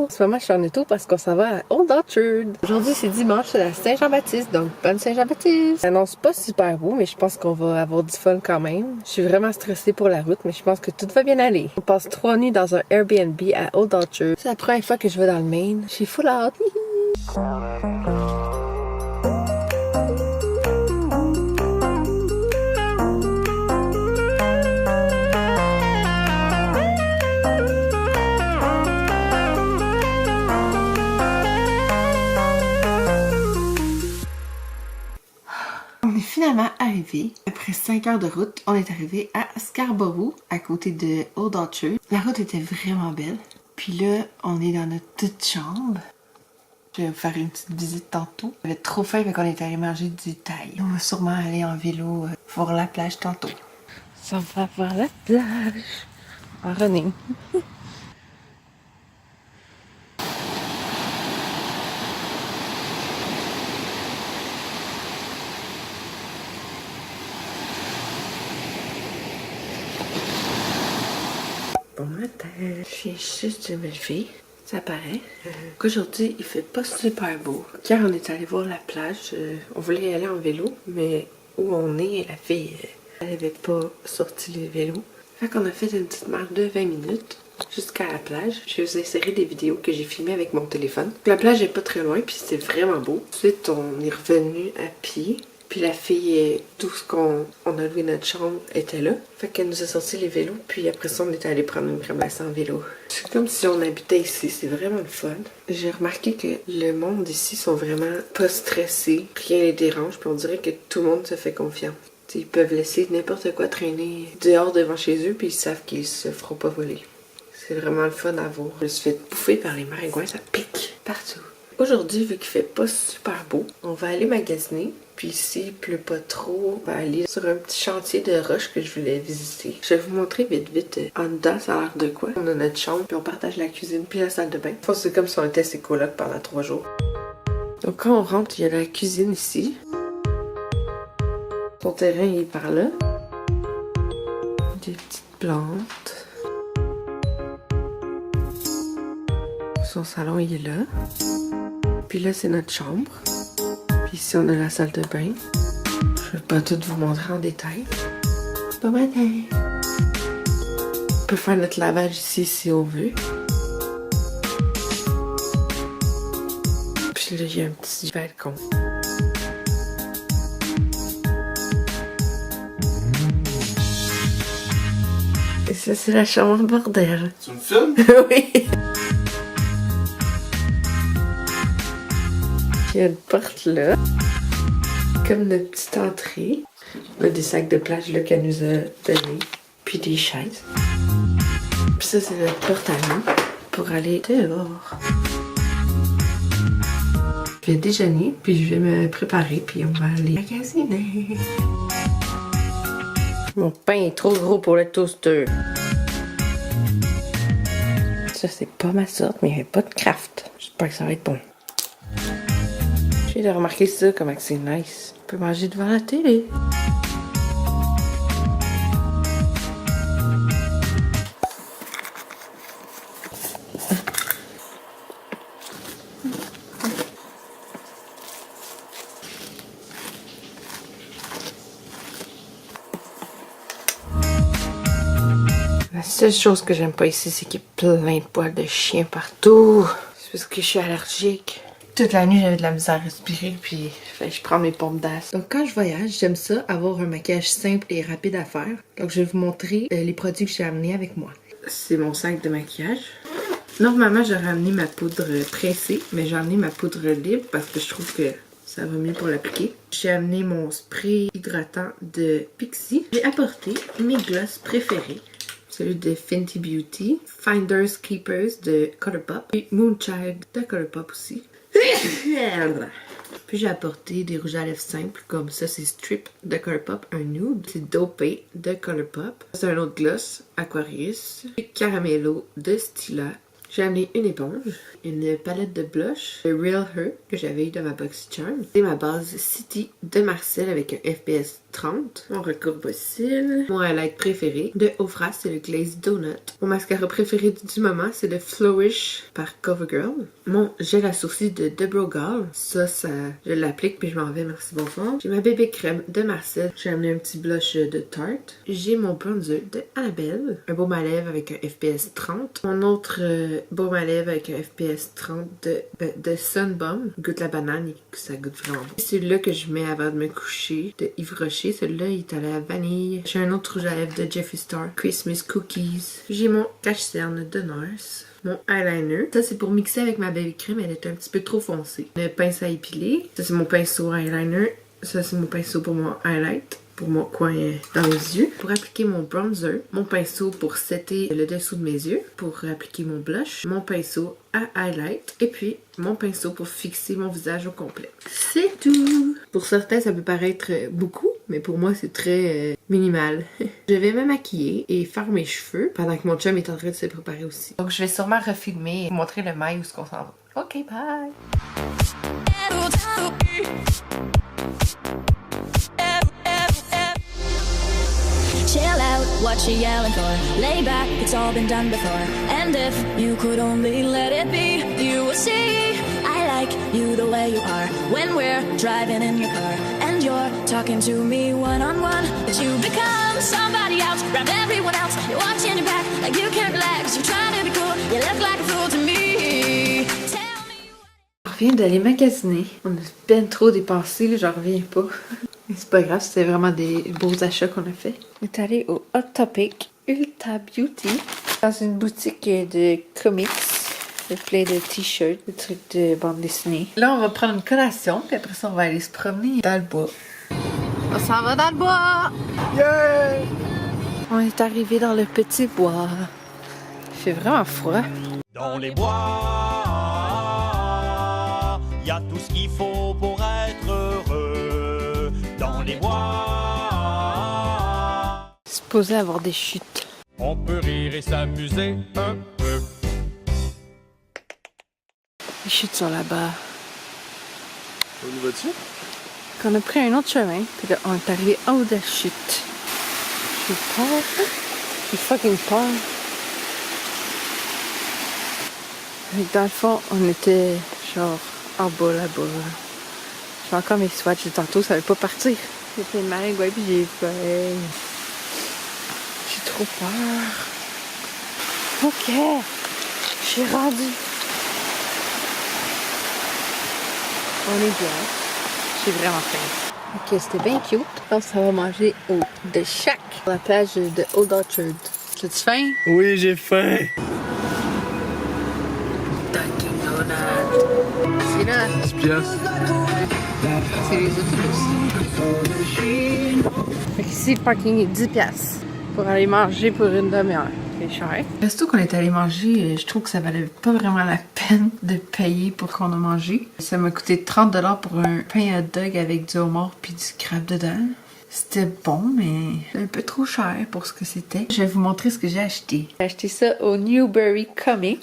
En ce moment, je suis en auto parce qu'on s'en va à Old Orchard. Aujourd'hui, c'est dimanche, c'est la Saint-Jean-Baptiste, donc bonne Saint-Jean-Baptiste! Ça annonce pas super beau, mais je pense qu'on va avoir du fun quand même. Je suis vraiment stressée pour la route, mais je pense que tout va bien aller. On passe 3 nuits dans un Airbnb à Old Orchard. C'est la première fois que je vais dans le Maine. Je suis full hâte! On est finalement arrivé. Après 5 heures de route, on est arrivé à Scarborough, à côté de Old Orchard. La route était vraiment belle. Puis là, on est dans notre petite chambre. Je vais vous faire une petite visite tantôt. J'avais trop faim, fait qu'on est allé manger du thaï. On va sûrement aller en vélo voir la plage tantôt. Ça va voir la plage. En running. Bon matin. Je viens juste de me lever. Ça paraît. Qu'aujourd'hui, il fait pas super beau. Car on est allé voir la plage. On voulait y aller en vélo, mais où on est, la fille, elle avait pas sorti le vélo. Fait qu'on a fait une petite marche de 20 minutes jusqu'à la plage. Je vais vous insérer des vidéos que j'ai filmées avec mon téléphone. La plage est pas très loin, puis c'était vraiment beau. Ensuite, on est revenu à pied. Puis la fille, tout ce qu'on a loué notre chambre était là. Fait qu'elle nous a sorti les vélos. Puis après ça, on était allé prendre une ramasse en vélo. C'est comme si on habitait ici. C'est vraiment le fun. J'ai remarqué que le monde ici sont vraiment pas stressés. Rien les dérange. Puis on dirait que tout le monde se fait confiance. T'sais, ils peuvent laisser n'importe quoi traîner dehors devant chez eux. Puis ils savent qu'ils se feront pas voler. C'est vraiment le fun à voir. Je me suis fait bouffer par les maringouins. Ça pique partout. Aujourd'hui, vu qu'il fait pas super beau, on va aller magasiner. Puis s'il pleut pas trop, on va aller sur un petit chantier de roche que je voulais visiter. Je vais vous montrer vite. En dedans, ça a l'air de quoi? On a notre chambre, puis on partage la cuisine, puis la salle de bain. Enfin, c'est comme si on était ses colocs pendant 3 jours. Donc quand on rentre, il y a la cuisine ici. Son terrain, il est par là. Des petites plantes. Son salon, il est là. Puis là, c'est notre chambre. Puis ici, on a la salle de bain. Je vais pas tout vous montrer en détail. Bon matin! On peut faire notre lavage ici si on veut. Puis là, il y a un petit balcon. Et ça, c'est la chambre bordel. Tu me filmes? Oui! Il y a une porte là, comme notre petite entrée. On a des sacs de plage là qu'elle nous a donnés, puis des chaises. Puis ça, c'est notre porte à nous pour aller dehors. Je vais déjeuner, puis je vais me préparer, puis on va aller magasiner. Mon pain est trop gros pour le toaster. Ça, c'est pas ma sorte, mais il n'y avait pas de Kraft. J'espère que ça va être bon. J'ai de remarquer ça, comment c'est nice. On peut manger devant la télé. La seule chose que j'aime pas ici, c'est qu'il y a plein de poils de chien partout. C'est parce que je suis allergique. Toute la nuit, j'avais de la misère à respirer, puis je prends mes pompes d'air. Donc quand je voyage, j'aime ça, avoir un maquillage simple et rapide à faire. Donc je vais vous montrer les produits que j'ai amenés avec moi. C'est mon sac de maquillage. Normalement, j'aurais amené ma poudre pressée, mais j'ai amené ma poudre libre parce que je trouve que ça va mieux pour l'appliquer. J'ai amené mon spray hydratant de Pixi. J'ai apporté mes glosses préférés. Celui de Fenty Beauty, Finders Keepers de Colourpop et Moonchild de Colourpop aussi. Puis j'ai apporté des rouges à lèvres simples comme ça, c'est Strip de Colourpop, un nude. C'est Dopé de Colourpop. C'est un autre gloss, Aquarius. Et Caramello de Stila. J'ai amené une éponge, une palette de blush, le Real Her que j'avais eu dans ma BoxyCharm, et ma base City de Marcel avec un FPS 30, mon recourbe cils, mon highlight préféré de Ofra, c'est le Glaze Donut. Mon mascara préféré du moment, c'est le Flourish par CoverGirl. Mon gel à sourcils de Brogal, ça, je l'applique puis je m'en vais, merci bonsoir. J'ai ma bébé crème de Marcel, j'ai amené un petit blush de Tarte. J'ai mon bronzer de Annabelle, un baume à lèvres avec un FPS 30. Mon autre baume à lèvres avec un FPS 30 de Sunbum, goûte la banane, ça goûte vraiment bon. C'est celui-là que je mets avant de me coucher, de Yves Rocher. Celui-là, il est à la vanille. J'ai un autre rouge à lèvres de Jeffree Star, Christmas Cookies. J'ai mon cache-cerne de Nars. Mon eyeliner. Ça, c'est pour mixer avec ma baby crème. Elle est un petit peu trop foncée. Le pince à épiler. Ça, c'est mon pinceau eyeliner. Ça, c'est mon pinceau pour mon highlight. Pour mon coin dans les yeux. Pour appliquer mon bronzer, mon pinceau pour setter le dessous de mes yeux. Pour appliquer mon blush, mon pinceau à highlight. Et puis, mon pinceau pour fixer mon visage au complet. C'est tout! Pour certains, ça peut paraître beaucoup, mais pour moi, c'est très minimal. Je vais me maquiller et faire mes cheveux pendant que mon chum est en train de se préparer aussi. Donc, je vais sûrement refilmer et vous montrer le mail où est-ce qu'on s'en va. Ok, bye! Chill out, what you yelling for? Lay back, it's all been done before. And if you could only let it be, you would see I like you the way you are. When we're driving in your car and you're talking to me one-on-one, but you become somebody else, grab everyone else. You're watching your back like you can't relax. You're trying to be cool, you look like a fool to me. Tell me. On revient d'aller magasiner. On a ben trop dépensé, là, j'en reviens pas. Mais c'est pas grave, c'était vraiment des beaux achats qu'on a fait. On est allé au Hot Topic Ulta Beauty dans une boutique de comics, de plein de t-shirts, de trucs de bande dessinée. Là, on va prendre une collation, puis après ça, on va aller se promener dans le bois. On s'en va dans le bois! Yeah! On est arrivé dans le petit bois. Il fait vraiment froid. Dans les bois, y a tout ce qu'il faut pour être heureux. Dans les bois, Supposé avoir des chutes. on peut rire et s'amuser un peu. Les chutes sont là-bas. On y va-tu? Qu'on a pris un autre chemin, puis là, on est arrivé en haut de la chute. J'ai peur. J'ai fucking peur. Dans le fond, on était genre en bas là-bas. J'ai encore mes swatchs de tantôt, ça veut pas partir. J'ai plein de maringouins puis j'ai peur. J'ai trop peur. Ok, je suis rendue. On est bien. J'ai vraiment faim. Ok, c'était bien cute. Donc, ça va manger au The Shack, à la plage de Old Orchard. As-tu faim? Oui, j'ai faim. Dunkin' Donut. C'est là. 10 piastres. C'est les autobus. Fait qu'ici, le parking est 10$ pour aller manger pour une demi-heure. C'est cher. Le resto qu'on est allé manger, je trouve que ça valait pas vraiment la peine de payer pour qu'on a mangé. Ça m'a coûté 30$ pour un pain hot dog avec du homard puis du crabe dedans. C'était bon, mais un peu trop cher pour ce que c'était. Je vais vous montrer ce que j'ai acheté. J'ai acheté ça au Newberry Comics.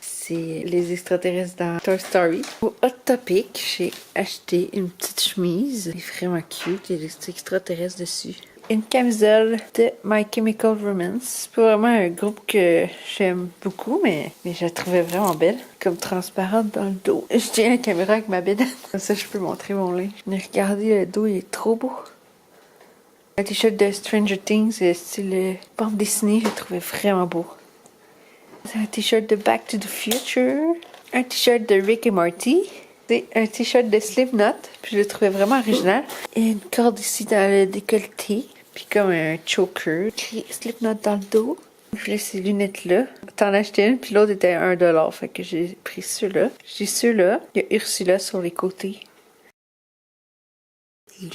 C'est les extraterrestres dans Toy Story. Au Hot Topic, j'ai acheté une petite chemise. Elle est vraiment cute. Il y a des extraterrestres dessus. Une camisole de My Chemical Romance. C'est pas vraiment un groupe que j'aime beaucoup, mais je la trouvais vraiment belle. Comme transparente dans le dos. Je tiens la caméra avec ma bédane. Comme ça, je peux montrer mon linge. Mais regardez, le dos, il est trop beau. Un t-shirt de Stranger Things, style bande dessinée, je le trouvais vraiment beau. C'est un t-shirt de Back to the Future. Un t-shirt de Rick et Morty. C'est un t-shirt de Slipknot. Puis je le trouvais vraiment original. Et une corde ici dans le décolleté. Puis comme un choker. Écrit Slipknot dans le dos. Puis là, ces lunettes-là. T'en achetais une, puis l'autre était à 1$. Fait que j'ai pris ceux-là. J'ai ceux-là. Il y a Ursula sur les côtés.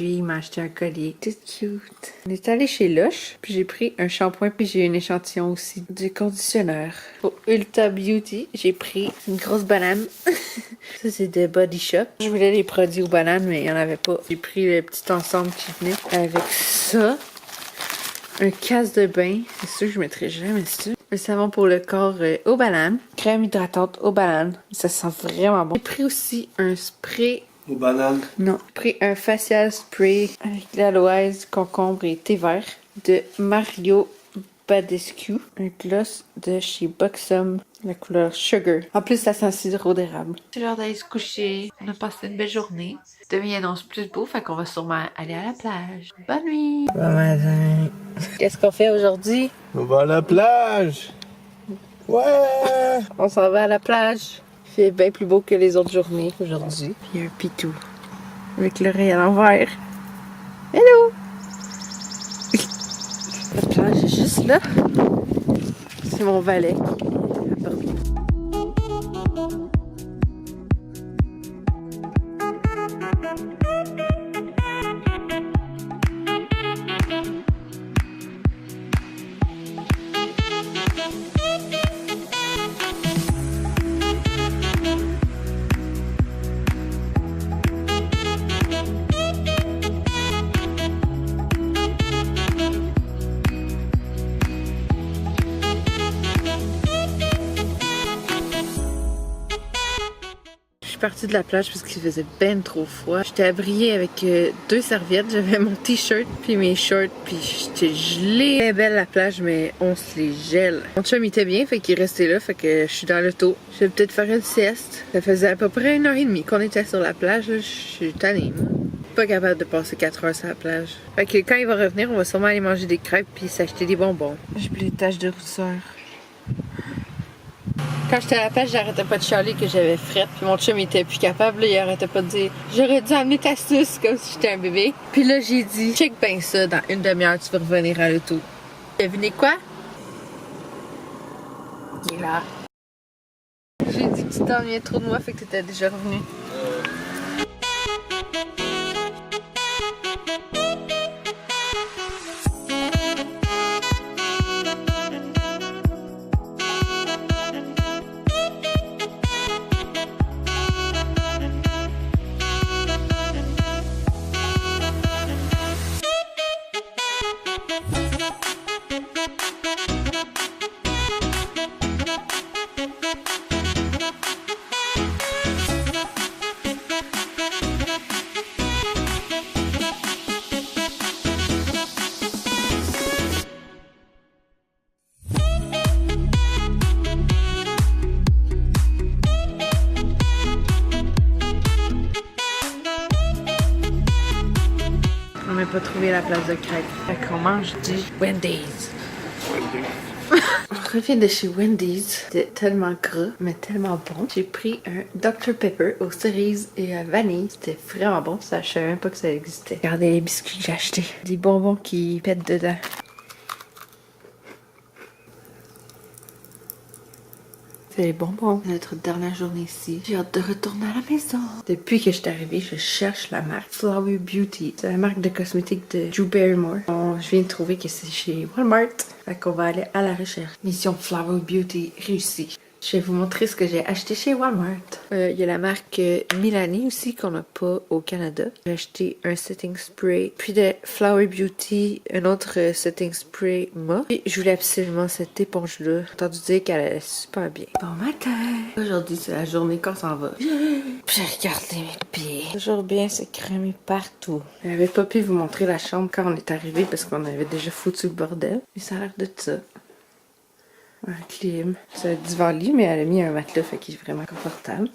Lui, il m'a acheté un collier. Tout cute. On est allé chez Lush, puis j'ai pris un shampoing, puis j'ai un échantillon aussi du conditionneur. Pour Ulta Beauty, j'ai pris une grosse banane. Ça, c'est de Body Shop. Je voulais les produits aux bananes, mais il n'y en avait pas. J'ai pris le petit ensemble qui venait avec ça. Un casse de bain. C'est sûr que je mettrai jamais ça. Un savon pour le corps aux bananes. Crème hydratante aux bananes. Ça sent vraiment bon. J'ai pris aussi un spray. Aux bananes. Non. J'ai pris un facial spray avec l'aloès, concombre et thé vert de Mario Badescu. Un gloss de chez Buxom, la couleur Sugar. En plus, ça sent sirop d'érable. C'est l'heure d'aller se coucher. On a passé une belle journée. Demain, il annonce plus beau, fait qu'on va sûrement aller à la plage. Bonne nuit! Bon matin! Qu'est-ce qu'on fait aujourd'hui? On va à la plage. Ouais! On s'en va à la plage. Il fait bien plus beau que les autres journées aujourd'hui. Puis il y a un pitou avec l'oreille à l'envers. Hello! La plage est juste là. C'est mon valet qui a dormi. Je suis partie de la plage parce qu'il faisait ben trop froid. J'étais abriée avec 2 serviettes. J'avais mon t-shirt puis mes shorts puis j'étais gelée. Très belle la plage mais on se les gèle. Mon chum il était bien fait qu'il restait là fait que je suis dans l'auto. Je vais peut-être faire une sieste. Ça faisait à peu près 1h30 qu'on était sur la plage. Là. Je suis tannée. Pas capable de passer 4 heures sur la plage. Fait que quand il va revenir, on va sûrement aller manger des crêpes puis s'acheter des bonbons. J'ai plus des taches de rousseur. Quand j'étais à la plage, j'arrêtais pas de chialer que j'avais frette. Puis mon chum il était plus capable, là, il arrêtait pas de dire j'aurais dû amener ta suce comme si j'étais un bébé. Puis là j'ai dit check ben ça, dans une demi-heure tu vas revenir à l'auto. Devinez quoi? Il est là. J'ai dit que tu t'ennuyais trop de moi, fait que t'étais déjà revenu. On n'a pas trouvé la place de crêpes. Fait qu'on mange du Wendy's. On revient de chez Wendy's. C'était tellement gras, mais tellement bon. J'ai pris un Dr Pepper aux cerises et à vanille. C'était vraiment bon. Ça, je savais même pas que ça existait. Regardez les biscuits que j'ai achetés. Des bonbons qui pètent dedans. C'est les bonbons. Notre dernière journée ici. J'ai hâte de retourner à la maison. Depuis que je suis arrivée, je cherche la marque Flower Beauty. C'est la marque de cosmétiques de Drew Barrymore. Je viens de trouver que c'est chez Walmart. Fait qu'on va aller à la recherche. Mission Flower Beauty réussie. Je vais vous montrer ce que j'ai acheté chez Walmart. Il y a la marque Milani aussi qu'on n'a pas au Canada. J'ai acheté un setting spray. Puis de Flower Beauty, un autre setting spray mauve. Et je voulais absolument cette éponge-là. J'ai entendu dire qu'elle allait super bien. Bon matin! Aujourd'hui, c'est la journée qu'on s'en va. Puis regardez mes pieds. Toujours bien se crémer partout. J'avais pas pu vous montrer la chambre quand on est arrivé parce qu'on avait déjà foutu le bordel. Mais ça a l'air de ça. Un clim. C'est un divan-lit, mais elle a mis un matelas, fait qu'il est vraiment confortable.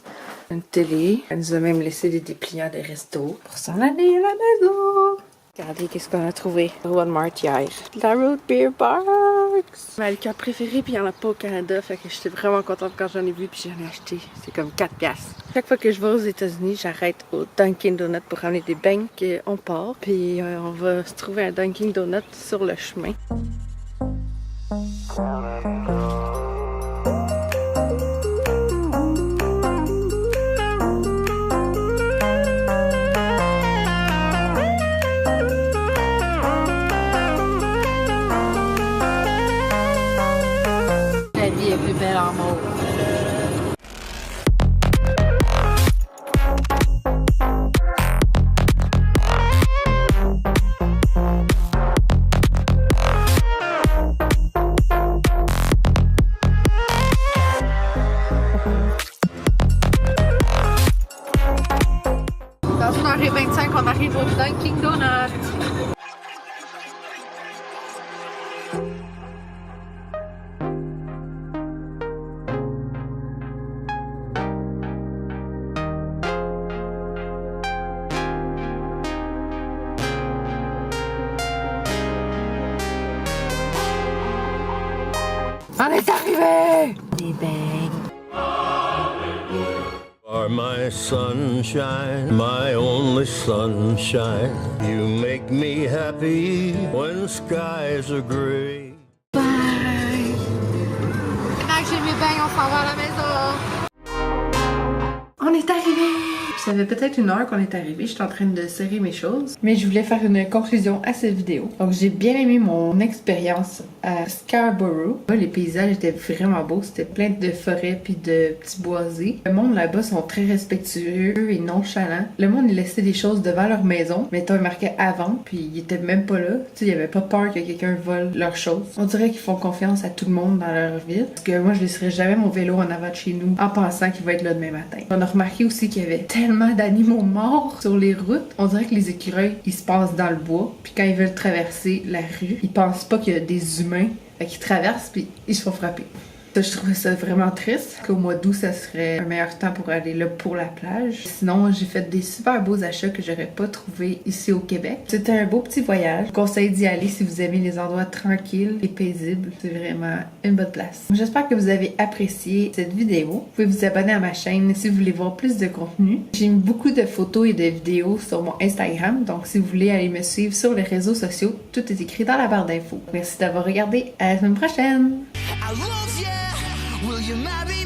Une télé. Elle nous a même laissé des dépliants de resto pour s'en aller à la maison. Regardez qu'est-ce qu'on a trouvé au Walmart hier. La Root Beer Box. Ma liqueur préférée, puis il n'y en a pas au Canada, fait que j'étais vraiment contente quand j'en ai vu, puis j'en ai acheté. C'est comme 4$. Chaque fois que je vais aux États-Unis, j'arrête au Dunkin' Donuts pour ramener des beignes. On part, puis on va se trouver un Dunkin' Donuts sur le chemin. La vie est plus belle en mauve. arrive au Dunkin' Donuts. On est arrivé! Des beignes. Are my sunshine, my only sunshine. You make me happy when skies are gray. Bye! Maintenant que j'ai mes beignes, on s'en va à la maison. On est arrivé! Ça fait peut-être une heure qu'on est arrivé, je suis en train de serrer mes choses. Mais je voulais faire une conclusion à cette vidéo. Donc j'ai bien aimé mon expérience à Scarborough. Les paysages étaient vraiment beaux, c'était plein de forêts puis de petits boisés. Le monde là-bas sont très respectueux et nonchalants. Le monde il laissait des choses devant leur maison, mais t'as marqué avant, puis ils étaient même pas là. Tu sais, il y avait pas peur que quelqu'un vole leurs choses. On dirait qu'ils font confiance à tout le monde dans leur ville. Parce que moi je laisserais jamais mon vélo en avant de chez nous en pensant qu'il va être là demain matin. On a remarqué aussi qu'il y avait tellement d'animaux morts sur les routes. On dirait que les écureuils, ils se passent dans le bois. Puis quand ils veulent traverser la rue, ils pensent pas qu'il y a des humains qui traversent puis ils se font frapper. Ça, je trouvais ça vraiment triste. Qu'au mois d'août, ça serait un meilleur temps pour aller là pour la plage. Sinon, j'ai fait des super beaux achats que j'aurais pas trouvé ici au Québec. C'était un beau petit voyage. Je conseille d'y aller si vous aimez les endroits tranquilles et paisibles. C'est vraiment une bonne place. J'espère que vous avez apprécié cette vidéo. Vous pouvez vous abonner à ma chaîne si vous voulez voir plus de contenu. J'ai mis beaucoup de photos et de vidéos sur mon Instagram. Donc, si vous voulez aller me suivre sur les réseaux sociaux, tout est écrit dans la barre d'infos. Merci d'avoir regardé. À la semaine prochaine! I love you. Will you marry